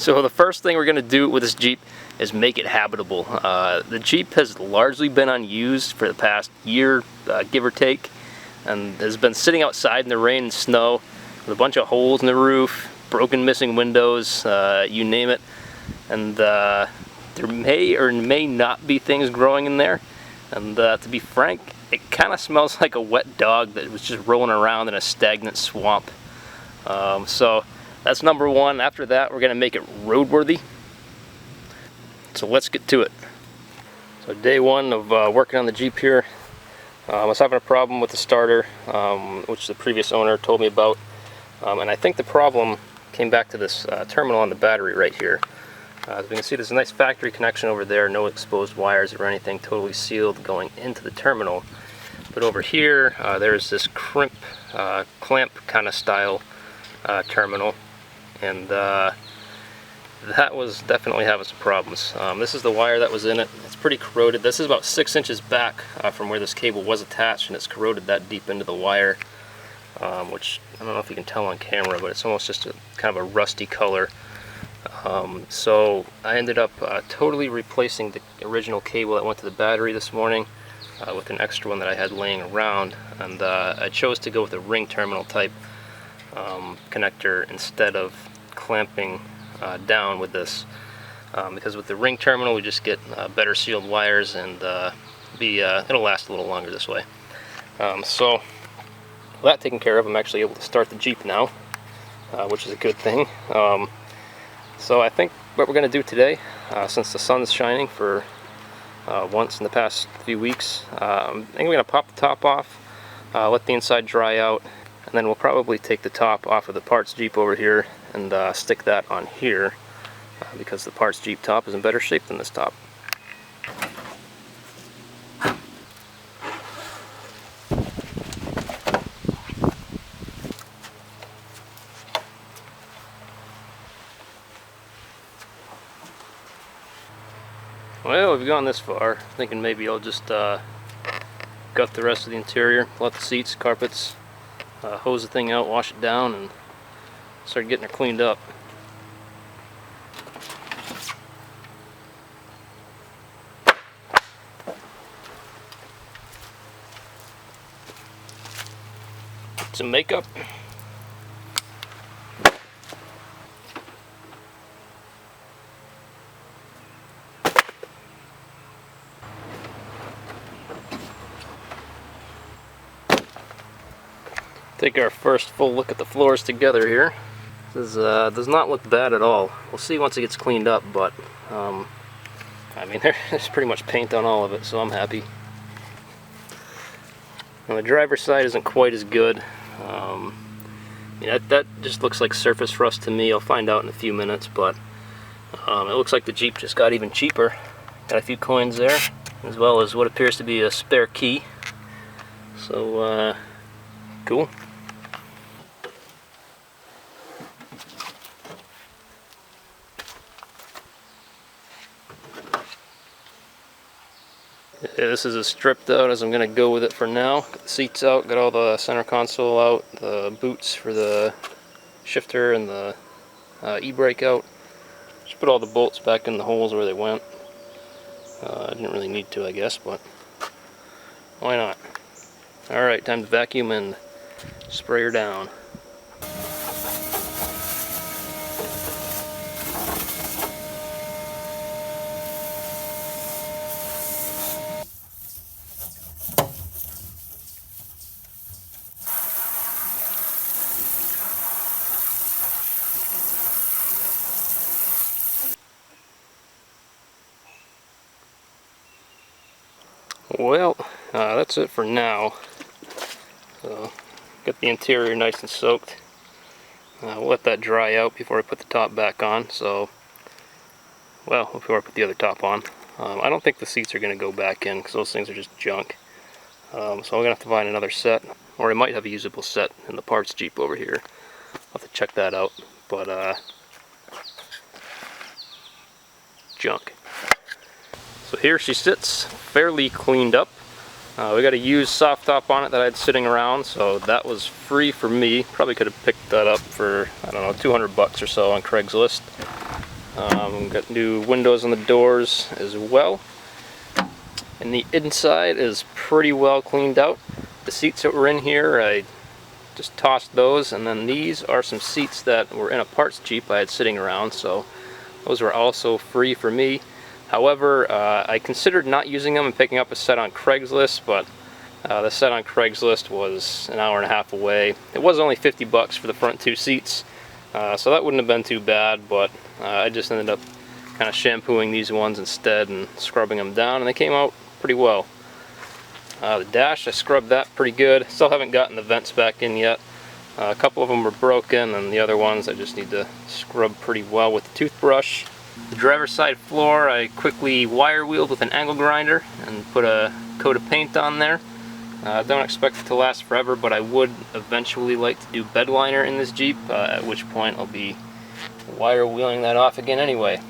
So the first thing we're going to do with this Jeep is make it habitable. The Jeep has largely been unused for the past year, give or take, and has been sitting outside in the rain and snow with a bunch of holes in the roof, broken missing windows, you name it. And there may or may not be things growing in there. And to be frank, it kind of smells like a wet dog that was just rolling around in a stagnant swamp. So that's number one. After that, we're going to make it roadworthy. So let's get to it. So day one of working on the Jeep here, I was having a problem with the starter, which the previous owner told me about. And I think the problem came back to this terminal on the battery right here. As we can see, there's a nice factory connection over there, no exposed wires or anything, totally sealed going into the terminal. But over here, there's this clamp kind of style terminal, and that was definitely having some problems. This is the wire that was in it. It's pretty corroded. This is about 6 inches back from where this cable was attached, and it's corroded that deep into the wire, which I don't know if you can tell on camera, but it's almost just a kind of a rusty color. So I ended up totally replacing the original cable that went to the battery this morning with an extra one that I had laying around, and I chose to go with a ring terminal type connector instead of clamping down with this, because with the ring terminal we just get better sealed wires, and it'll last a little longer this way. So with that taken care of, I'm actually able to start the Jeep now, which is a good thing. So I think what we're going to do today, since the sun's shining for once in the past few weeks, I think we're going to pop the top off, let the inside dry out, and then we'll probably take the top off of the parts Jeep over here and stick that on here, because the parts Jeep top is in better shape than this top. Well, we've gone this far, thinking maybe I'll just gut the rest of the interior, pull out the seats, carpets, hose the thing out, wash it down, and start getting it cleaned up. Some makeup. Take our first full look at the floors together here. This does not look bad at all. We'll see once it gets cleaned up, but I mean, there's pretty much paint on all of it, so I'm happy. Now, the driver's side isn't quite as good. That just looks like surface rust to me. I'll find out in a few minutes, but it looks like the Jeep just got even cheaper. Got a few coins there, as well as what appears to be a spare key. So, cool. Yeah, this is as stripped out as I'm going to go with it for now. Got the seats out, got all the center console out, the boots for the shifter and the e-brake out. Just put all the bolts back in the holes where they went. I didn't really need to, I guess, but why not? Alright, time to vacuum and spray her down. Well, that's it for now. So, get the interior nice and soaked. We'll let that dry out before I put the top back on. So, well, before I put the other top on. I don't think the seats are going to go back in because those things are just junk. So I'm going to have to find another set, or I might have a usable set in the parts Jeep over here. I'll have to check that out, but junk. So here she sits, fairly cleaned up. We got a used soft top on it that I had sitting around, so that was free for me. Probably could have picked that up for, I don't know, 200 bucks or so on Craigslist. Got new windows on the doors as well. And the inside is pretty well cleaned out. The seats that were in here, I just tossed those, and then these are some seats that were in a parts Jeep I had sitting around, so those were also free for me. However, I considered not using them and picking up a set on Craigslist, but the set on Craigslist was an hour and a half away. It was only 50 bucks for the front two seats, so that wouldn't have been too bad, but I just ended up kind of shampooing these ones instead and scrubbing them down, and they came out pretty well. The dash, I scrubbed that pretty good. Still haven't gotten the vents back in yet. A couple of them were broken, and the other ones I just need to scrub pretty well with the toothbrush. The driver's side floor I quickly wire wheeled with an angle grinder and put a coat of paint on there. Don't expect it to last forever, but I would eventually like to do bed liner in this Jeep, at which point I'll be wire wheeling that off again anyway.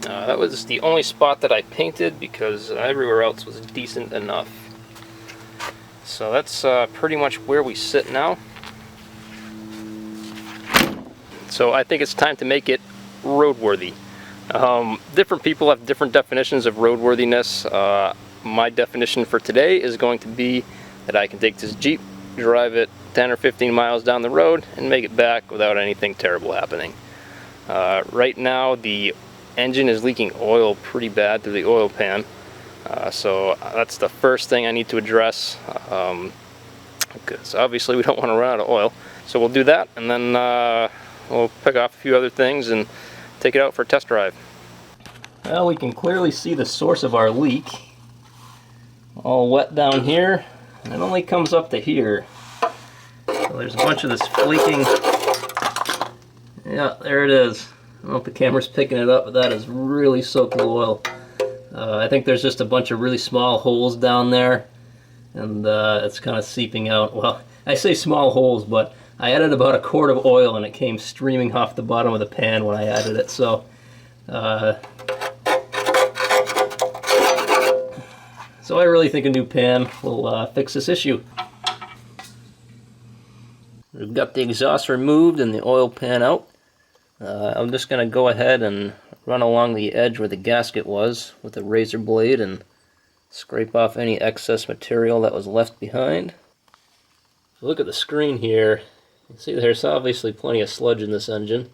That was the only spot that I painted because everywhere else was decent enough. So that's pretty much where we sit now. So I think it's time to make it roadworthy. Different people have different definitions of roadworthiness. My definition for today is going to be that I can take this Jeep, drive it 10 or 15 miles down the road, and make it back without anything terrible happening. Right now the engine is leaking oil pretty bad through the oil pan. So that's the first thing I need to address, because obviously we don't want to run out of oil. So we'll do that, and then we'll pick off a few other things and take it out for a test drive. Well, we can clearly see the source of our leak. All wet down here, and it only comes up to here. So there's a bunch of this flaking. Yeah, there it is. I don't know if the camera's picking it up, but that is really soaked with oil. I think there's just a bunch of really small holes down there, and it's kind of seeping out. Well, I say small holes, but I added about a quart of oil and it came streaming off the bottom of the pan when I added it. So I really think a new pan will fix this issue. We've got the exhaust removed and the oil pan out. I'm just going to go ahead and run along the edge where the gasket was with a razor blade and scrape off any excess material that was left behind. Look at the screen here. You can see there's obviously plenty of sludge in this engine.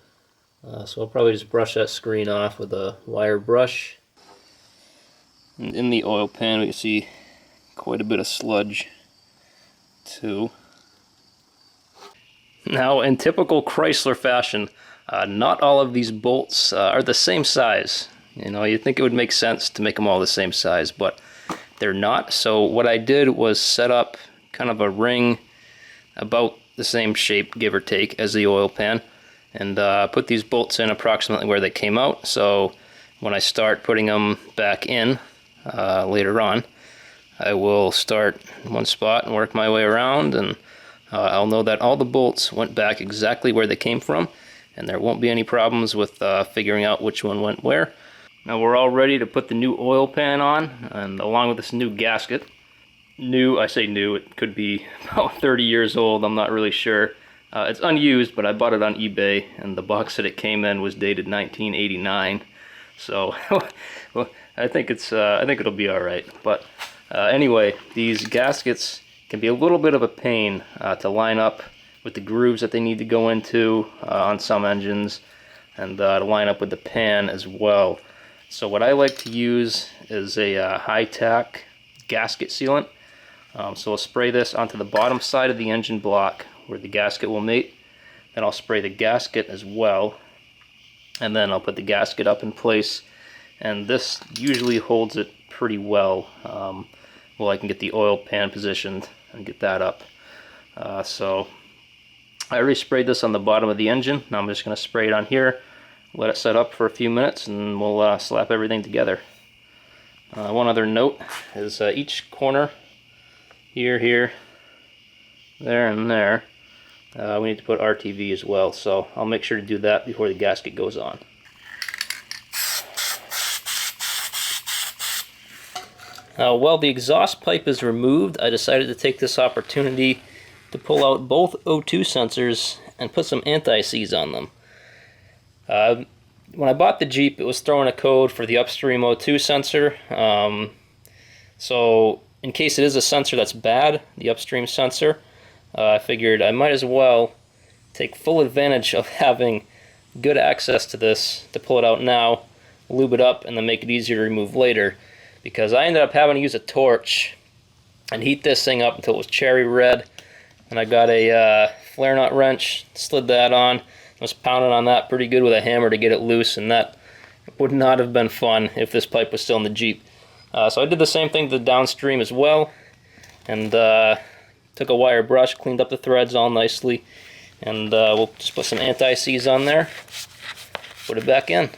So I'll probably just brush that screen off with a wire brush. And in the oil pan we can see quite a bit of sludge too. Now, in typical Chrysler fashion, not all of these bolts are the same size. You know, you'd think it would make sense to make them all the same size, but they're not. So what I did was set up kind of a ring about the same shape, give or take, as the oil pan, and put these bolts in approximately where they came out. So when I start putting them back in later on, I will start in one spot and work my way around, and I'll know that all the bolts went back exactly where they came from, and there won't be any problems with figuring out which one went where. Now we're all ready to put the new oil pan on, and along with this new gasket. New, I say new, it could be about 30 years old, I'm not really sure. It's unused, but I bought it on eBay, and the box that it came in was dated 1989. So well, I think it'll be alright. But anyway, these gaskets can be a little bit of a pain to line up with the grooves that they need to go into on some engines, and to line up with the pan as well. So what I like to use is a high-tack gasket sealant. So I'll spray this onto the bottom side of the engine block where the gasket will mate. Then I'll spray the gasket as well, and then I'll put the gasket up in place, and this usually holds it pretty well. Well, I can get the oil pan positioned and get that up. So I already sprayed this on the bottom of the engine. Now I'm just going to spray it on here, let it set up for a few minutes, and we'll slap everything together. One other note is each corner, here, there, and there, we need to put RTV as well, so I'll make sure to do that before the gasket goes on. While the exhaust pipe is removed, I decided to take this opportunity to pull out both O2 sensors and put some anti-seize on them. when I bought the Jeep, it was throwing a code for the upstream O2 sensor. So in case it is a sensor that's bad, the upstream sensor, I figured I might as well take full advantage of having good access to this to pull it out now, lube it up, and then make it easier to remove later. Because I ended up having to use a torch and heat this thing up until it was cherry red. And I got a flare nut wrench, slid that on, was pounding on that pretty good with a hammer to get it loose, and that would not have been fun if this pipe was still in the Jeep. So I did the same thing to the downstream as well, and took a wire brush, cleaned up the threads all nicely, and we'll just put some anti-seize on there, put it back in.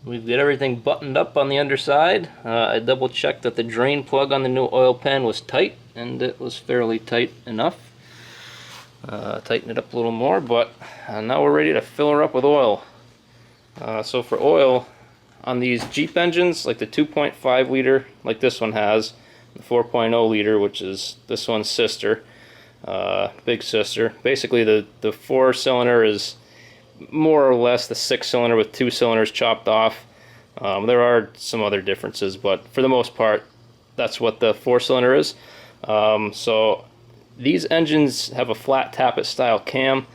We've got everything buttoned up on the underside. I double checked that the drain plug on the new oil pan was tight, and it was fairly tight enough. Tighten it up a little more, but now we're ready to fill her up with oil. So for oil, on these Jeep engines, like the 2.5 liter, like this one has, the 4.0 liter, which is this one's sister, big sister. Basically the 4-cylinder is more or less the 6-cylinder with 2 cylinders chopped off. There are some other differences, but for the most part, that's what the 4-cylinder is. So these engines have a flat tappet style cam,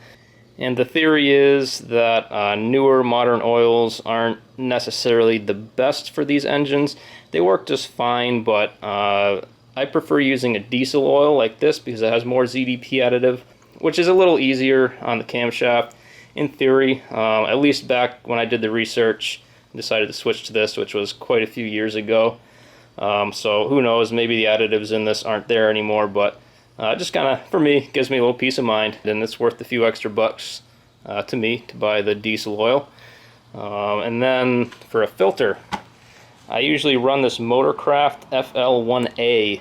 and the theory is that newer modern oils aren't necessarily the best for these engines. They work just fine, but I prefer using a diesel oil like this because it has more ZDP additive, which is a little easier on the camshaft. In theory, at least back when I did the research, I decided to switch to this, which was quite a few years ago. So who knows, maybe the additives in this aren't there anymore, but just kind of, for me, gives me a little peace of mind, and it's worth a few extra bucks to me to buy the diesel oil. And then for a filter, I usually run this Motorcraft FL1A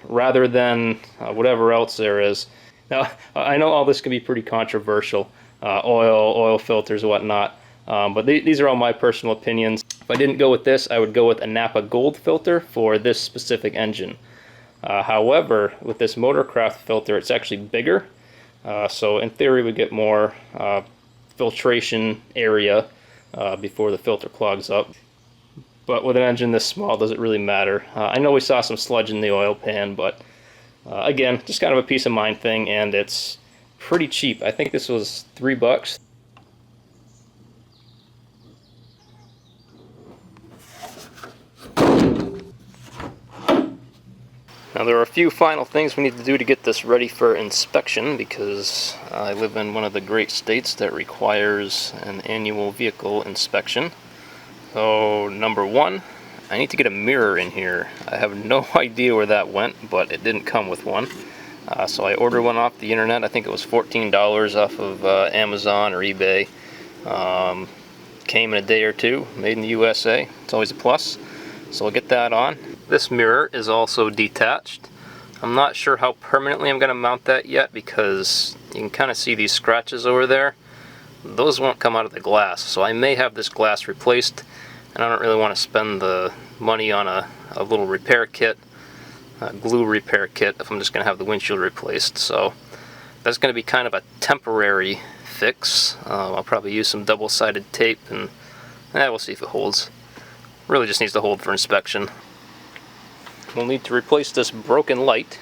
rather than whatever else there is. Now, I know all this can be pretty controversial, oil filters, whatnot, but these are all my personal opinions. If I didn't go with this, I would go with a Napa Gold filter for this specific engine. However, with this Motorcraft filter, it's actually bigger, so in theory we get more filtration area before the filter clogs up. But with an engine this small, does it really matter? I know we saw some sludge in the oil pan, but again, just kind of a peace of mind thing, and it's pretty cheap. I think this was $3. Now there are a few final things we need to do to get this ready for inspection, because I live in one of the great states that requires an annual vehicle inspection. So number one, I need to get a mirror in here. I have no idea where that went, but it didn't come with one. So I ordered one off the internet. I think it was $14 off of Amazon or eBay. Came in a day or two, made in the USA. It's always a plus. So I'll get that on. This mirror is also detached. I'm not sure how permanently I'm going to mount that yet, because you can kind of see these scratches over there. Those won't come out of the glass, so I may have this glass replaced, and I don't really want to spend the money on a little repair kit, a glue repair kit, if I'm just going to have the windshield replaced. So that's going to be kind of a temporary fix. I'll probably use some double-sided tape, and we'll see if it holds. Really just needs to hold for inspection. We'll need to replace this broken light.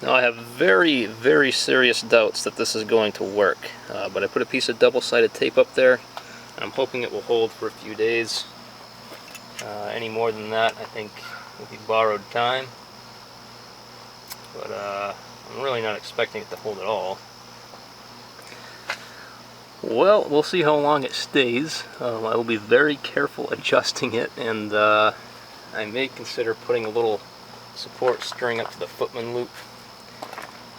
Now I have very, very serious doubts that this is going to work, but I put a piece of double-sided tape up there, and I'm hoping it will hold for a few days. Any more than that, I think, will be borrowed time, but I'm really not expecting it to hold at all. Well, we'll see how long it stays. I will be very careful adjusting it, and I may consider putting a little support string up to the footman loop.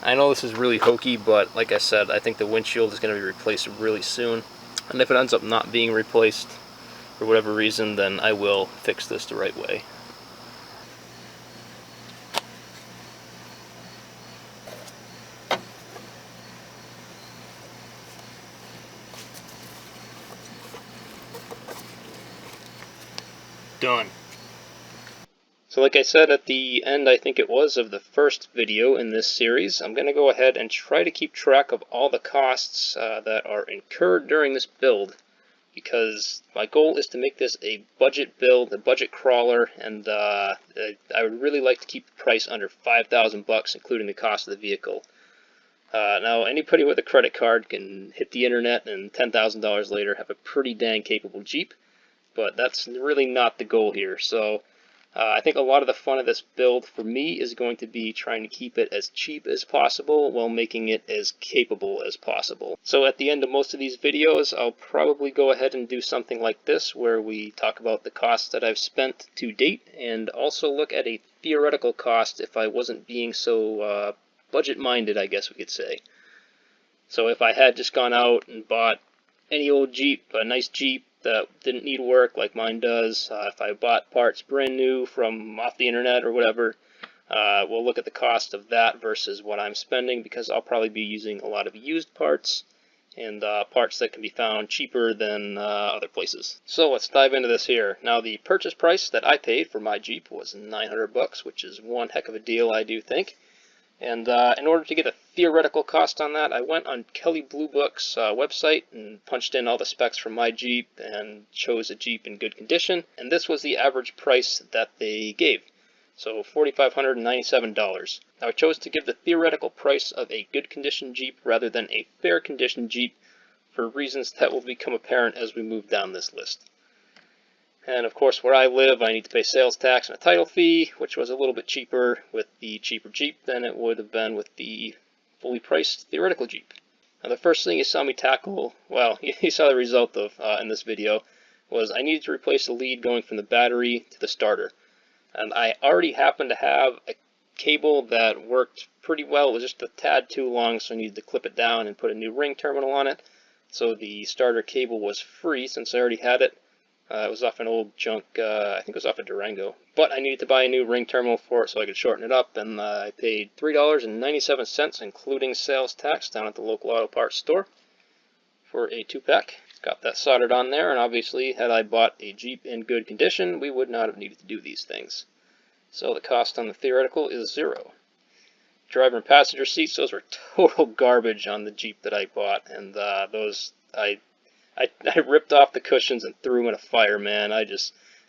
I know this is really hokey, but like I said, I think the windshield is going to be replaced really soon, and if it ends up not being replaced for whatever reason, then I will fix this the right way. done. So like I said at the end, I think it was, of the first video in this series, I'm going to go ahead and try to keep track of all the costs that are incurred during this build, because my goal is to make this a budget build, a budget crawler, and I would really like to keep the price under $5,000, including the cost of the vehicle. Now, anybody with a credit card can hit the internet and $10,000 later have a pretty dang capable Jeep, but that's really not the goal here. So I think a lot of the fun of this build for me is going to be trying to keep it as cheap as possible while making it as capable as possible. So at the end of most of these videos, I'll probably go ahead and do something like this, where we talk about the costs that I've spent to date and also look at a theoretical cost if I wasn't being so budget-minded, I guess we could say. So if I had just gone out and bought any old Jeep, a nice Jeep that didn't need work like mine does, if I bought parts brand new from off the internet or whatever, we'll look at the cost of that versus what I'm spending, because I'll probably be using a lot of used parts and parts that can be found cheaper than other places. So let's dive into this here. Now, the purchase price that I paid for my Jeep was $900, which is one heck of a deal, I do think. And in order to get a theoretical cost on that, I went on Kelley Blue Book's website and punched in all the specs for my Jeep and chose a Jeep in good condition. And this was the average price that they gave, so $4,597. Now, I chose to give the theoretical price of a good condition Jeep rather than a fair condition Jeep for reasons that will become apparent as we move down this list. And of course, where I live, I need to pay sales tax and a title fee, which was a little bit cheaper with the cheaper Jeep than it would have been with the fully priced theoretical Jeep. Now, the first thing you saw me tackle, well, you saw the result of in this video, was I needed to replace the lead going from the battery to the starter. And I already happened to have a cable that worked pretty well. It was just a tad too long, so I needed to clip it down and put a new ring terminal on it. So the starter cable was free since I already had it. It was off an old junk, I think it was off a Durango. But I needed to buy a new ring terminal for it so I could shorten it up, and I paid $3.97, including sales tax, down at the local auto parts store for a 2-pack. Got that soldered on there, and obviously, had I bought a Jeep in good condition, we would not have needed to do these things. So the cost on the theoretical is $0. Driver and passenger seats, those were total garbage on the Jeep that I bought, and those, I ripped off the cushions and threw them in a fire, man.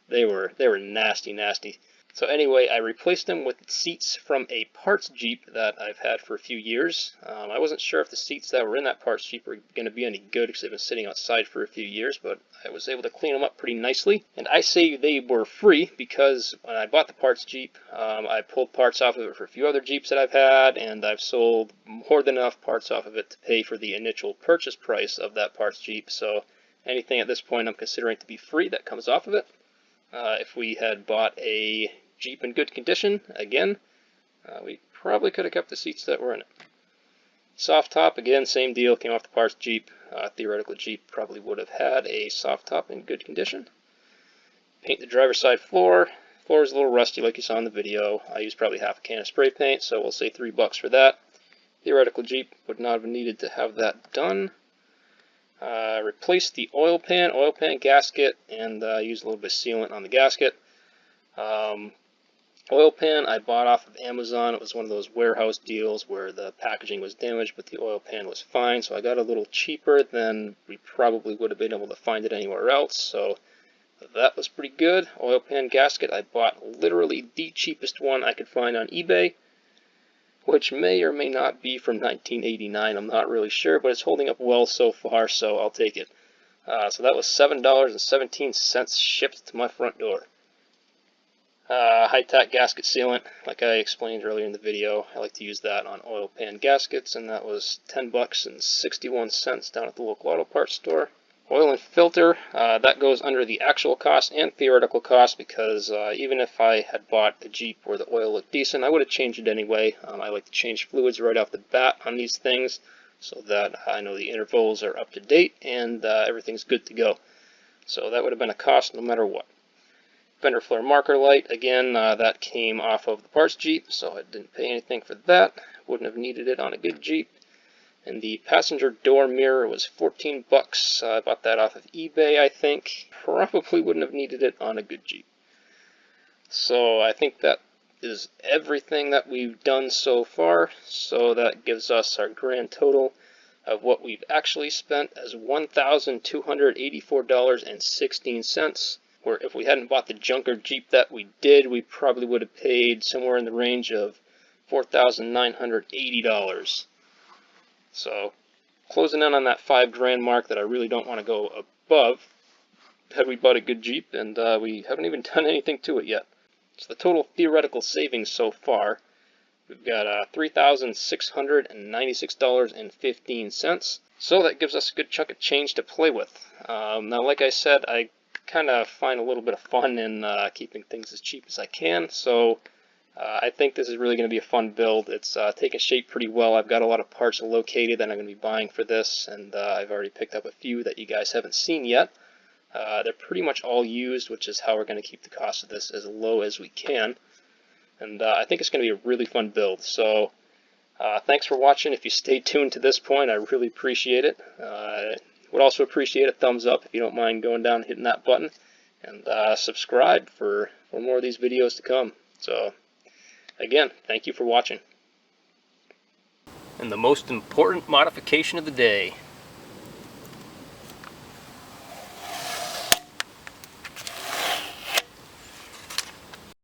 They were nasty, nasty. So anyway, I replaced them with seats from a parts Jeep that I've had for a few years. I wasn't sure if the seats that were in that parts Jeep were going to be any good because they've been sitting outside for a few years, but I was able to clean them up pretty nicely. And I say they were free because when I bought the parts Jeep, I pulled parts off of it for a few other Jeeps that I've had, and I've sold more than enough parts off of it to pay for the initial purchase price of that parts Jeep. So anything at this point I'm considering to be free that comes off of it. If we had bought a Jeep in good condition, again, we probably could have kept the seats that were in it. Soft top, again, same deal, came off the parts Jeep. Theoretical Jeep probably would have had a soft top in good condition. Paint the driver's side floor. Floor is a little rusty like you saw in the video. I used probably half a can of spray paint, so we'll say $3 for that. Theoretical Jeep would not have needed to have that done. Replaced the oil pan gasket, and used a little bit of sealant on the gasket. Oil pan I bought off of Amazon. It was one of those warehouse deals where the packaging was damaged, but the oil pan was fine, so I got a little cheaper than we probably would have been able to find it anywhere else, so that was pretty good. Oil pan gasket, I bought literally the cheapest one I could find on eBay, which may or may not be from 1989. I'm not really sure, but it's holding up well so far, so I'll take it. So that was $7.17 shipped to my front door. High-tack gasket sealant, like I explained earlier in the video. I like to use that on oil pan gaskets, and that was $10.61 down at the local auto parts store. Oil and filter, that goes under the actual cost and theoretical cost, because even if I had bought a Jeep where the oil looked decent, I would have changed it anyway. I like to change fluids right off the bat on these things so that I know the intervals are up to date and everything's good to go. So that would have been a cost no matter what. Fender flare marker light, again, that came off of the parts Jeep, so I didn't pay anything for that. Wouldn't have needed it on a good Jeep. And the passenger door mirror was $14. I bought that off of eBay, I think. Probably wouldn't have needed it on a good Jeep. So I think that is everything that we've done so far. So that gives us our grand total of what we've actually spent as $1,284.16. Where if we hadn't bought the junker Jeep that we did, we probably would have paid somewhere in the range of $4,980. So closing in on that $5,000 mark that I really don't want to go above had we bought a good Jeep, and we haven't even done anything to it yet. So the total theoretical savings so far, we've got $3,696.15. So that gives us a good chunk of change to play with. Now, like I said, I kind of find a little bit of fun in keeping things as cheap as I can. So I think this is really going to be a fun build. It's taken shape pretty well. I've got a lot of parts located that I'm going to be buying for this, and I've already picked up a few that you guys haven't seen yet. They're pretty much all used, which is how we're going to keep the cost of this as low as we can. And I think it's going to be a really fun build. So thanks for watching. If you stayed tuned to this point, I really appreciate it. Would also appreciate a thumbs up if you don't mind going down and hitting that button. And subscribe for more of these videos to come. So again, thank you for watching. And the most important modification of the day.